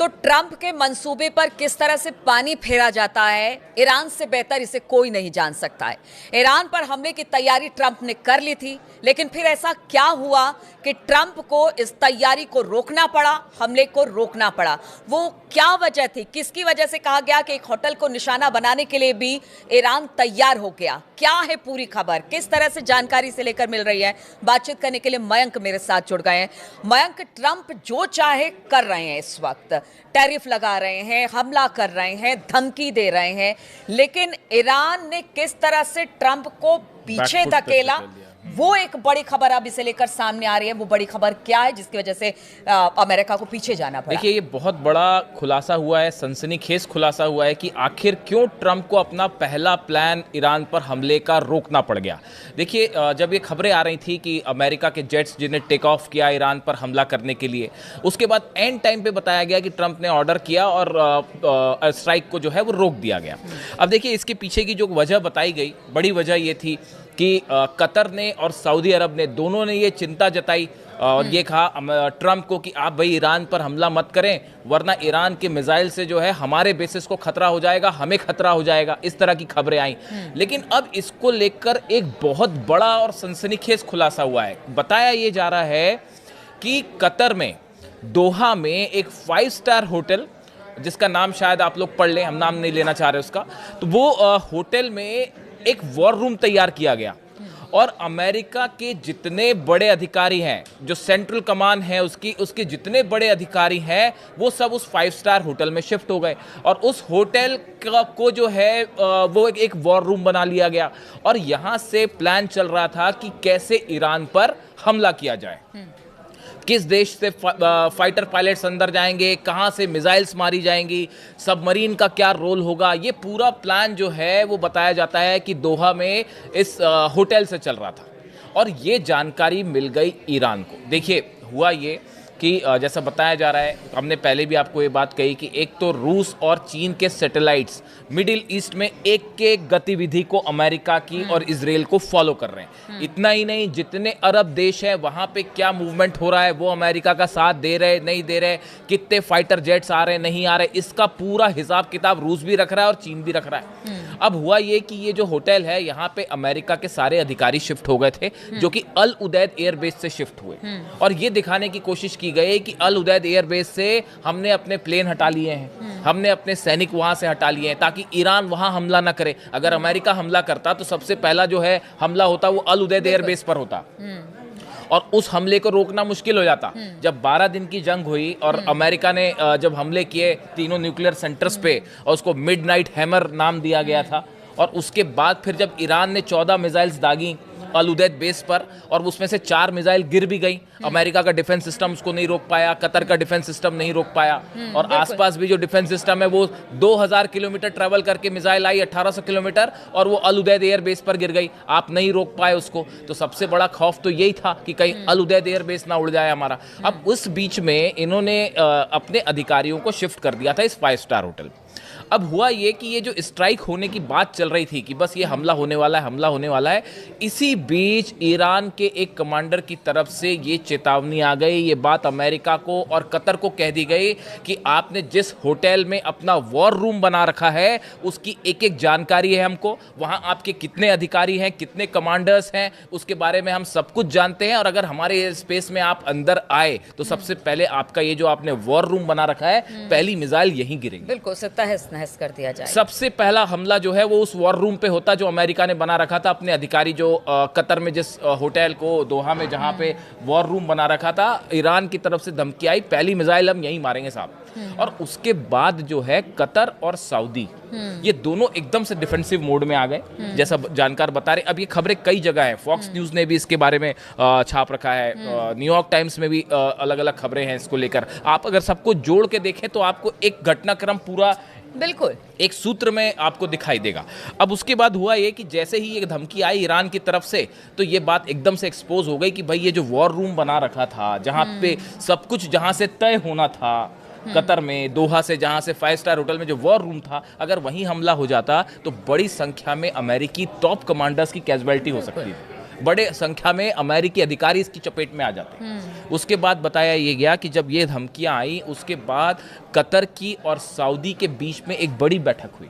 तो ट्रंप के मंसूबे पर किस तरह से पानी फेरा जाता है, ईरान से बेहतर इसे कोई नहीं जान सकता है। ईरान पर हमले की तैयारी ट्रंप ने कर ली थी, लेकिन फिर ऐसा क्या हुआ कि ट्रंप को इस तैयारी को रोकना पड़ा, हमले को रोकना पड़ा। वो क्या वजह थी, किसकी वजह से कहा गया कि एक होटल को निशाना बनाने के लिए भी ईरान तैयार हो गया? क्या है पूरी खबर, किस तरह से जानकारी से लेकर मिल रही है? बातचीत करने के लिए मयंक मेरे साथ जुड़ गए हैं। मयंक, ट्रंप जो चाहे कर रहे हैं, इस वक्त टैरिफ लगा रहे हैं, हमला कर रहे हैं, धमकी दे रहे हैं, लेकिन ईरान ने किस तरह से ट्रंप को पीछे धकेला, वो एक बड़ी खबर अब इसे लेकर सामने आ रही है। वो बड़ी खबर क्या है जिसकी वजह से अमेरिका को पीछे जाना पड़ा? देखिए, ये बहुत बड़ा खुलासा हुआ है, सनसनीखेज खुलासा हुआ है कि आखिर क्यों ट्रंप को अपना पहला प्लान ईरान पर हमले का रोकना पड़ गया। देखिए, जब ये खबरें आ रही थी कि अमेरिका के जेट्स जिन्हें टेक ऑफ किया ईरान पर हमला करने के लिए, उसके बाद एंड टाइम पे बताया गया कि ट्रंप ने ऑर्डर किया और स्ट्राइक को जो है वो रोक दिया गया। अब देखिए, इसके पीछे की जो वजह बताई गई, बड़ी वजह ये थी कि कतर ने और सऊदी अरब ने, दोनों ने ये चिंता जताई और ये कहा ट्रंप को कि आप भाई ईरान पर हमला मत करें, वरना ईरान के मिसाइल से जो है हमारे बेसिस को खतरा हो जाएगा, हमें खतरा हो जाएगा। इस तरह की खबरें आई। लेकिन अब इसको लेकर एक बहुत बड़ा और सनसनीखेज खुलासा हुआ है। बताया ये जा रहा है कि कतर में, दोहा में एक 5 स्टार होटल, जिसका नाम शायद आप लोग पढ़ लें, हम नाम नहीं लेना चाह रहे उसका, तो वो होटल में एक वॉर रूम तैयार किया गया और अमेरिका के जितने बड़े अधिकारी हैं, जो सेंट्रल कमान है उसके जितने बड़े अधिकारी हैं, वो सब उस 5 स्टार होटल में शिफ्ट हो गए और उस होटल को जो है वो एक वॉर रूम बना लिया गया और यहाँ से प्लान चल रहा था कि कैसे ईरान पर हमला किया जाए, किस देश से फाइटर पायलट्स अंदर जाएंगे, कहां से मिसाइल्स मारी जाएंगी, सबमरीन का क्या रोल होगा। ये पूरा प्लान जो है वो बताया जाता है कि दोहा में इस होटल से चल रहा था और ये जानकारी मिल गई ईरान को। देखिए, हुआ ये कि जैसा बताया जा रहा है, हमने पहले भी आपको ये बात कही कि एक तो रूस और चीन के सैटेलाइट्स मिडिल ईस्ट में एक गतिविधि को अमेरिका की और इजराइल को फॉलो कर रहे हैं। इतना ही नहीं, जितने अरब देश हैं वहाँ पे क्या मूवमेंट हो रहा है, वो अमेरिका का साथ दे रहे नहीं दे रहे, कितने फाइटर जेट्स आ रहे नहीं आ रहे, इसका पूरा हिसाब किताब रूस भी रख रहा है और चीन भी रख रहा है। अब हुआ ये कि ये जो होटल है, यहाँ पे अमेरिका के सारे अधिकारी शिफ्ट हो गए थे, जो कि अल उदैद एयरबेस से शिफ्ट हुए और ये दिखाने की कोशिश की गई कि अल उदैद एयरबेस से हमने अपने प्लेन हटा लिए हैं, हमने अपने सैनिक वहां से हटा लिए हैं ताकि ईरान वहां हमला ना करे। अगर अमेरिका हमला करता तो सबसे पहला जो है हमला होता वो अल उदैद एयरबेस पर होता और उस हमले को रोकना मुश्किल हो जाता। जब 12 दिन की जंग हुई और अमेरिका ने जब हमले किए तीनों न्यूक्लियर सेंटर्स पे और उसको मिडनाइट हैमर नाम दिया गया था, और उसके बाद फिर जब ईरान ने 14 मिसाइल्स दागी अल उदैद बेस पर और उसमें से 4 मिसाइल गिर भी गई, अमेरिका का डिफेंस सिस्टम उसको नहीं रोक पाया, कतर का डिफेंस सिस्टम नहीं रोक पाया और आसपास भी जो डिफेंस सिस्टम है वो 2000 किलोमीटर ट्रेवल करके मिसाइल आई, 1800 किलोमीटर, और वो अल उदैद एयर बेस पर गिर गई, आप नहीं रोक पाए उसको। तो सबसे बड़ा खौफ तो यही था कि कहीं अल उदैद एयर बेस ना उड़ जाए हमारा। अब उस बीच में इन्होंने अपने अधिकारियों को शिफ्ट कर दिया था इस 5 स्टार होटल। अब हुआ ये कि ये जो स्ट्राइक होने की बात चल रही थी कि बस ये हमला होने वाला है, हमला होने वाला है, इसी बीच ईरान के एक कमांडर की तरफ से ये चेतावनी आ गई, ये बात अमेरिका को और कतर को कह दी गई कि आपने जिस होटल में अपना वॉर रूम बना रखा है उसकी एक जानकारी है हमको, वहाँ आपके कितने अधिकारी हैं, कितने कमांडर्स हैं, उसके बारे में हम सब कुछ जानते हैं और अगर हमारे स्पेस में आप अंदर आए तो सबसे पहले आपका ये जो आपने वॉर रूम बना रखा है, पहली मिसाइल यहीं गिरेगी। बिल्कुल, तहस कर दिया जाए। सबसे पहला हमला जो है वो उस वॉर रूम पे होता जो अमेरिका ने बना रखा था। अपने अधिकारी जो कतर में जिस होटल को, दोहा में जहां पे वॉर रूम बना रखा था, ईरान की तरफ से धमकी आई, पहली मिसाइल हम यहीं मारेंगे साहब। और उसके बाद जो है कतर और सऊदी, ये दोनों एकदम से डिफेंसिव मोड में आ गए, जैसा जानकार बता रहे। अब ये खबरें कई जगह हैं, फॉक्स न्यूज ने भी इसके बारे में छाप रखा है, न्यूयॉर्क टाइम्स में भी अलग अलग खबरें हैं इसको लेकर। आप अगर सबको जोड़ के देखें तो आपको एक घटनाक्रम पूरा बिल्कुल एक सूत्र में आपको दिखाई देगा। अब उसके बाद हुआ ये कि जैसे ही ये धमकी आई ईरान की तरफ से, तो ये बात एकदम से एक्सपोज हो गई कि भाई ये जो वॉर रूम बना रखा था, जहां पे सब कुछ जहां से तय होना था, कतर में, दोहा से, जहां से 5 स्टार होटल में जो वॉर रूम था, अगर वहीं हमला हो जाता तो बड़ी संख्या में अमेरिकी टॉप कमांडर्स की कैजुअलिटी हो सकती थी, बड़े संख्या में अमेरिकी अधिकारी इसकी चपेट में आ जाते। उसके बाद बताया ये गया कि जब ये धमकियां आई उसके बाद कतर की और सऊदी के बीच में एक बड़ी बैठक हुई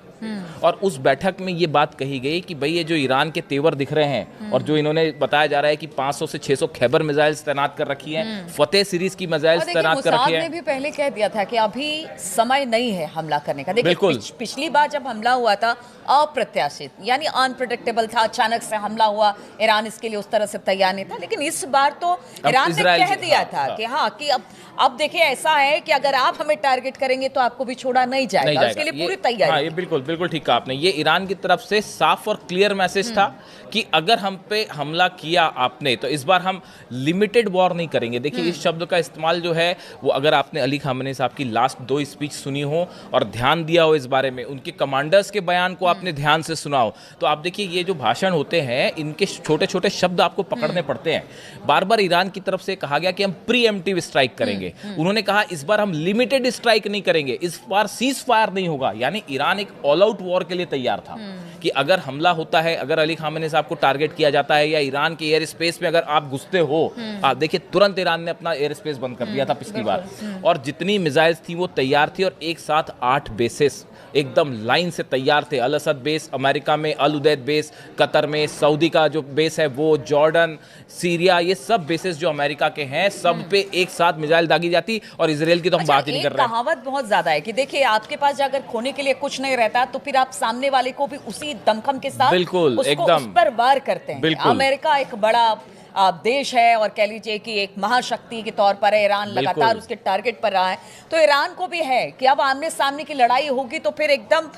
और उस बैठक में ये बात कही गई कि भाई ये जो ईरान के तेवर दिख रहे हैं और जो इन्होंने बताया जा रहा है कि 500 से 600 खैबर मिसाइल्स तैनात कर रखी हैं, फतेह सीरीज की मिसाइल्स तैनात कर रखी ने हैं। भी पहले कह दिया था कि अभी समय नहीं है हमला करने का। देखिए बिल्कुल। पिछली बार जब हमला हुआ था अप्रत्याशित यानी अनप्रेडिक्टेबल था, अचानक से हमला हुआ, ईरान इसके लिए उस तरह से तैयार नहीं था। लेकिन इस बार तो ईरान ने कह दिया था कि हाँ कि अब देखिए ऐसा है कि अगर आप हमें टारगेट करेंगे तो आपको भी छोड़ा नहीं जाएगा, उसके लिए पूरी तैयारी। हाँ, ये बिल्कुल बिल्कुल ठीक कहा आपने। ये ईरान की तरफ से साफ और क्लियर मैसेज था कि अगर हम पे हमला किया आपने तो इस बार हम लिमिटेड वॉर नहीं करेंगे। देखिए इस शब्द का इस्तेमाल जो है वो अगर आपने अली खामेनी साहब की लास्ट 2 स्पीच सुनी हो और ध्यान दिया हो इस बारे में, उनके कमांडर्स के बयान को आपने ध्यान से सुना हो, तो आप देखिए ये जो भाषण होते हैं इनके छोटे छोटे शब्द आपको पकड़ने पड़ते हैं। बार बार ईरान की तरफ से कहा गया कि हम प्रीएम्प्टिव स्ट्राइक करेंगे। उन्होंने कहा इस बार हम लिमिटेड स्ट्राइक नहीं करेंगे, इस बार सीज फायर नहीं होगा। यानी ईरान एक ऑल आउट वॉर के लिए तैयार था कि अगर हमला होता है, अगर अली खामेनी साहब को टारगेट किया जाता है या ईरान के एयर स्पेस में अगर आप घुसते हो, आप देखिए तुरंत ईरान ने अपना एयर स्पेस बंद कर दिया था पिछली बार, और जितनी मिसाइल्स थी वो तैयार थी और एक साथ 8 बेसेस एकदम लाइन से तैयार थे। अल असद बेस अमेरिका में, अल उदैद बेस कतर में, सऊदी का जो बेस है वो, जॉर्डन, सीरिया, ये सब बेसेस जो अमेरिका के हैं सब पे एक साथ मिसाइल दागी जाती। और इजराइल की तो हम बात ही नहीं कर रहे हैं। कहावत बहुत ज्यादा है कि देखिए आपके पास अगर खोने के लिए कुछ नहीं रहता तो फिर आप सामने वाले को भी उसी दमखम के साथ बिल्कुल एकदम उस पर वार करते हैं। बिल्कुल। अमेरिका एक बड़ा देश है और कह लीजिए कि एक महाशक्ति के तौर पर है, ईरान लगातार उसके टारगेट पर रहा है, तो ईरान को भी है कि अब आमने सामने की लड़ाई होगी तो फिर एकदम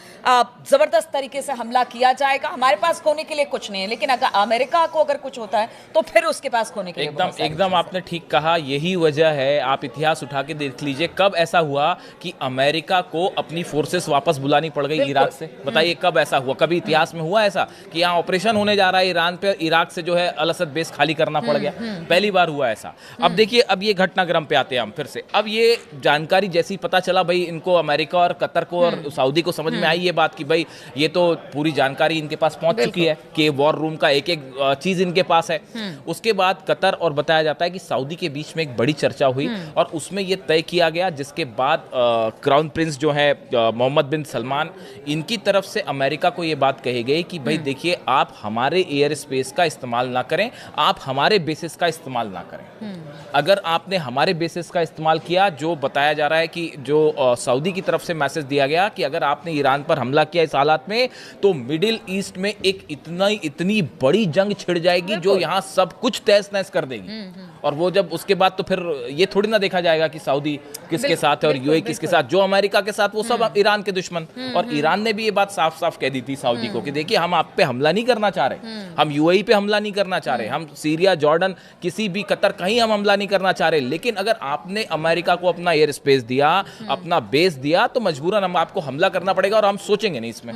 जबरदस्त तरीके से हमला किया जाएगा। हमारे पास खोने के लिए कुछ नहीं है, लेकिन अगर अमेरिका को अगर कुछ होता है तो फिर उसके पास खोने के लिए एकदम आपने ठीक कहा। यही वजह है, आप इतिहास उठा के देख लीजिए कब ऐसा हुआ कि अमेरिका को अपनी फोर्सेस वापस बुलानी पड़ गई इराक से। बताइए कब ऐसा हुआ? कभी इतिहास में हुआ ऐसा कि यहाँ ऑपरेशन होने जा रहा है ईरान पे, इराक से जो है अल असद बेस खाली करना पड़ गया? पहली बार हुआ ऐसा। अब देखिए अब ये घटनाक्रम पे आते हैं हम फिर से। अब ये जानकारी जैसी पता चला भाई इनको, अमेरिका और कतर को और सऊदी को समझ में आई ये बात कि भाई ये तो पूरी जानकारी इनके पास पहुंच चुकी है कि वॉर रूम का एक एक चीज इनके पास है। उसके बाद कतर और बताया जाता है कि सऊदी के बीच में एक बड़ी चर्चा हुई और उसमें ये तय किया गया, जिसके बाद क्राउन प्रिंस जो है मोहम्मद बिन सलमान, इनकी तरफ से अमेरिका को ये बात कही गई कि भाई देखिए आप हमारे एयर स्पेस का इस्तेमाल ना करें, आप हमारे बेसिस का इस्तेमाल ना करें। अगर आपने हमारे बेसिस का इस्तेमाल किया, जो बताया जा रहा है कि जो सऊदी की तरफ से मैसेज दिया गया कि अगर आपने ईरान पर हमला किया इस हालात में तो मिडिल ईस्ट में एक इतनी बड़ी जंग छिड़ जाएगी जो यहाँ सब कुछ तहस नहस कर देगी। और वो जब उसके बाद तो फिर ये थोड़ी ना देखा जाएगा कि सऊदी किसके साथ है और यूएई किसके साथ, जो अमेरिका के साथ वो सब ईरान के दुश्मन। और ईरान ने भी ये बात साफ साफ कह दी थी सऊदी को कि देखिए हम आप पे हमला नहीं करना चाह रहे, हम यूएई पे हमला नहीं करना चाह रहे, हम सीरिया, जॉर्डन, किसी भी, कतर, कहीं हम हमला नहीं करना चाह रहे, लेकिन अगर आपने अमेरिका को अपना एयर स्पेस दिया, अपना बेस दिया, तो मजबूरन हम आपको हमला करना पड़ेगा और हम सोचेंगे नहीं इसमें।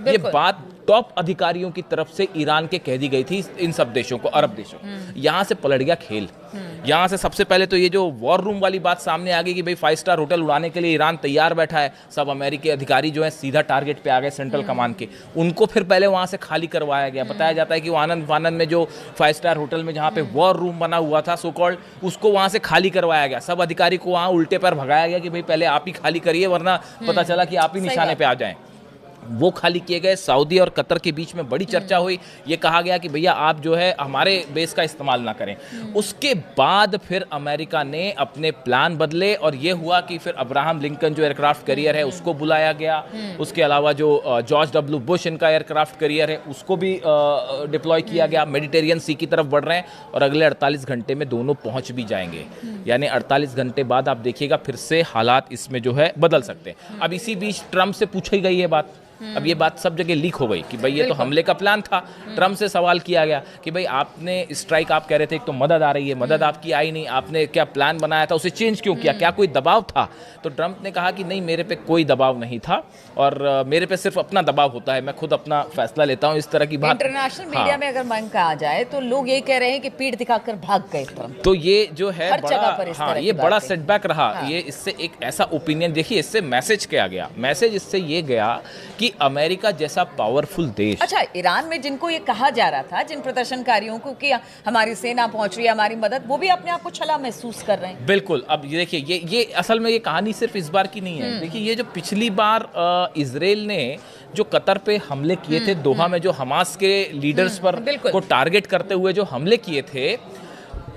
ये बात टॉप अधिकारियों की तरफ से ईरान के कह दी गई थी इन सब देशों को, अरब देशों को। यहां से पलट गया खेल। यहां से सबसे पहले तो ये जो वॉर रूम वाली बात सामने आ गई कि भाई 5 स्टार होटल उड़ाने के लिए ईरान तैयार बैठा है, सब अमेरिकी अधिकारी जो है सीधा टारगेट पे आ गए सेंट्रल कमांड के, उनको फिर पहले वहां से खाली करवाया गया। बताया जाता है कि आनंद में जो 5 स्टार होटल में जहां पे वॉर रूम बना हुआ था सो कॉल्ड, उसको वहां से खाली करवाया गया। सब अधिकारी को वहां उल्टे पर भगाया गया कि भाई पहले आप ही खाली करिए वरना पता चला कि आप ही निशाने पे आ जाएं। वो खाली किए गए। सऊदी और कतर के बीच में बड़ी चर्चा हुई, ये कहा गया कि भैया आप जो है हमारे बेस का इस्तेमाल ना करें। उसके बाद फिर अमेरिका ने अपने प्लान बदले और ये हुआ कि फिर अब्राहम लिंकन जो एयरक्राफ्ट कैरियर है उसको बुलाया गया। उसके अलावा जो जॉर्ज डब्ल्यू बुश इनका एयरक्राफ्ट कैरियर है उसको भी डिप्लॉय किया गया। मेडिटेरियन सी की तरफ बढ़ रहे हैं और अगले 48 घंटे में दोनों पहुंच भी जाएंगे। यानी 48 घंटे बाद आप देखिएगा फिर से हालात इसमें जो है बदल सकते हैं। अब इसी बीच ट्रंप से पूछी गई ये बात, अब ये बात सब जगह लीक हो गई कि भाई ये तो हमले का प्लान था। ट्रंप से सवाल किया गया कि भाई आपने स्ट्राइक, आप कह रहे थे एक तो मदद आ रही है, मदद आपकी आई नहीं, आपने क्या प्लान बनाया था उसे चेंज क्यों किया, क्या कोई दबाव था? तो ट्रंप ने कहा कि नहीं, मेरे पे कोई दबाव नहीं था और मेरे पे सिर्फ अपना दबाव होता है, मैं खुद अपना फैसला लेता हूँ। इस तरह की बात इंटरनेशनल मीडिया में अगर मन का आ जाए तो लोग यही कह रहे हैं कि पीठ दिखाकर भाग गए ट्रंप। तो ये जो है बड़ा, ये बड़ा सेटबैक रहा। ये इससे एक ऐसा ओपिनियन, देखिए इससे मैसेज क्या गया, मैसेज इससे ये गया कि कि अमेरिका जैसा पावरफुल देश। अच्छा, ईरान में जिनको ये कहा जा रहा था, जिन प्रदर्शनकारियों को कि हमारी सेना पहुंच रही है, हमारी मदद, वो भी अपने आप को छला महसूस कर रहे हैं। बिल्कुल। अब ये देखिए, ये असल में ये कहानी सिर्फ इस बार की नहीं है। देखिए, ये जो पिछली बार इजराइल ने जो कतर पे हमले किए थे, दोहा में जो हमास के लीडर्स पर को टारगेट करते हुए जो हमले किए थे,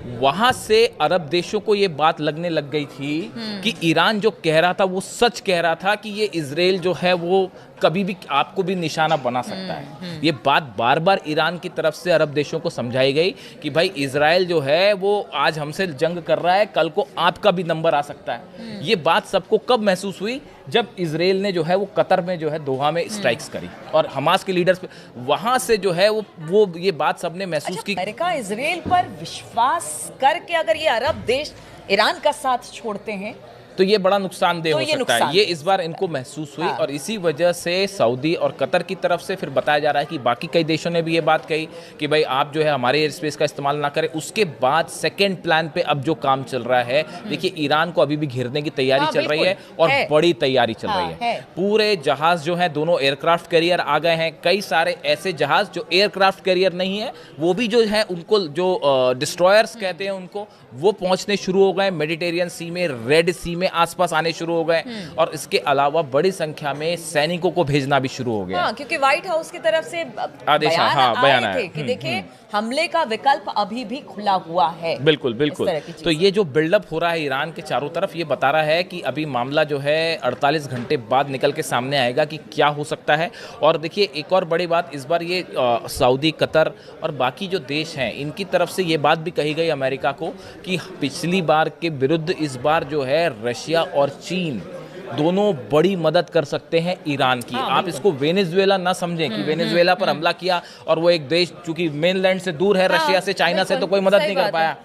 वहां से अरब देशों को ये बात लगने लग गई थी कि ईरान जो कह रहा था वो सच कह रहा था, कि ये इजराइल जो है वो कभी भी आपको भी निशाना बना सकता है। ये बात बार बार ईरान की तरफ से अरब देशों को समझाई गई कि भाई इजराइल जो है वो आज हमसे जंग कर रहा है, कल को आपका भी नंबर आ सकता है। ये बात सबको कब महसूस हुई? जब इजराइल ने जो है वो कतर में जो है दोहा में स्ट्राइक्स करी और हमास के लीडर्स पे, वहां से जो है वो ये बात सबने महसूस की। अमेरिका इजराइल पर विश्वास करके अगर ये अरब देश ईरान का साथ छोड़ते हैं तो ये बड़ा नुकसानदेह तो हो सकता है। ये इस बार इनको महसूस हुई। और इसी वजह से सऊदी और कतर की तरफ से फिर बताया जा रहा है कि बाकी कई देशों ने भी ये बात कही कि भाई आप जो है हमारे एयर स्पेस का इस्तेमाल ना करें। उसके बाद सेकेंड प्लान पे अब जो काम चल रहा है, देखिए ईरान को अभी भी घेरने की तैयारी चल रही है और बड़ी तैयारी चल रही है। पूरे जहाज जो है, दोनों एयरक्राफ्ट कैरियर आ गए हैं। कई सारे ऐसे जहाज जो एयरक्राफ्ट कैरियर नहीं है, वो भी जो है उनको जो डिस्ट्रॉयर्स कहते हैं उनको, वो पहुंचने शुरू हो गए मेडिटेरियन सी में, रेड सी में आसपास आने शुरू हो गए। और इसके अलावा बड़ी संख्या में सैनिकों को भेजना भी शुरू हो गया। हाँ, क्योंकि व्हाइट हाउस की तरफ से आदेश बयान आए थे कि देखिए हमले का विकल्प अभी भी खुला हुआ है। बिल्कुल बिल्कुल। तो ये जो बिल्डअप हो रहा है ईरान के चारों तरफ, ये बता रहा है कि अभी मामला जो है 48 घंटे बाद निकल के सामने आएगा कि क्या हो सकता है। और देखिए एक और बड़ी बात इस बार, ये सऊदी, कतर और बाकी जो देश हैं, इनकी तरफ से ये बात भी कही गई अमेरिका को कि पिछली बार के विरुद्ध इस बार जो है रशिया और चीन दोनों बड़ी मदद कर सकते हैं ईरान की। आप इसको वेनेजुएला ना समझें कि वेनेजुएला पर हमला किया और वो एक देश चूंकि मेनलैंड से दूर है, रशिया से, चाइना से, तो कोई मदद नहीं कर पाया।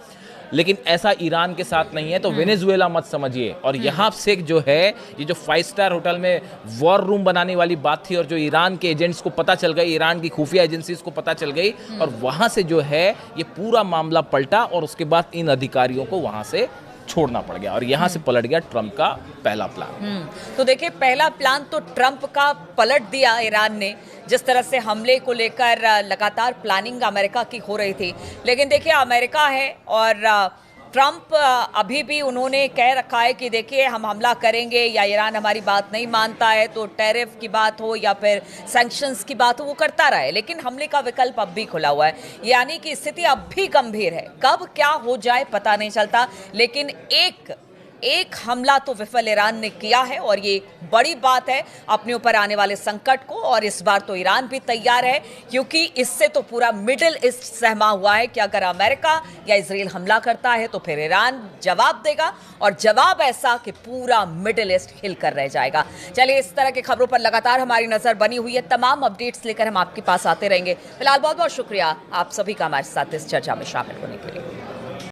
लेकिन ऐसा ईरान के साथ नहीं है, तो वेनेजुएला मत समझिए। और यहाँ से जो है ये जो 5 स्टार होटल में वॉर रूम बनाने वाली बात थी और जो ईरान के एजेंट्स को पता चल गई, ईरान की खुफिया एजेंसीज को पता चल गई, और वहाँ से जो है ये पूरा मामला पलटा और उसके बाद इन अधिकारियों को वहाँ से छोड़ना पड़ गया और यहाँ से पलट गया ट्रंप का पहला प्लान। तो देखिए पहला प्लान तो ट्रंप का पलट दिया ईरान ने, जिस तरह से हमले को लेकर लगातार प्लानिंग अमेरिका की हो रही थी। लेकिन देखिए अमेरिका है और ट्रंप अभी भी उन्होंने कह रखा है कि देखिए हम हमला करेंगे या ईरान हमारी बात नहीं मानता है तो टैरिफ की बात हो या फिर सैंक्शंस की बात हो, वो करता रहा है। लेकिन हमले का विकल्प अब भी खुला हुआ है, यानी कि स्थिति अब भी गंभीर है। कब क्या हो जाए पता नहीं चलता, लेकिन एक हमला तो विफल ईरान ने किया है और ये बड़ी बात है अपने ऊपर आने वाले संकट को। और इस बार तो ईरान भी तैयार है, क्योंकि इससे तो पूरा मिडिल ईस्ट सहमा हुआ है कि अगर अमेरिका या इजराइल हमला करता है तो फिर ईरान जवाब देगा, और जवाब ऐसा कि पूरा मिडिल ईस्ट हिलकर रह जाएगा। चलिए, इस तरह की खबरों पर लगातार हमारी नजर बनी हुई है। तमाम अपडेट्स लेकर हम आपके पास आते रहेंगे। फिलहाल बहुत बहुत शुक्रिया आप सभी का हमारे साथ इस चर्चा में शामिल होने के लिए।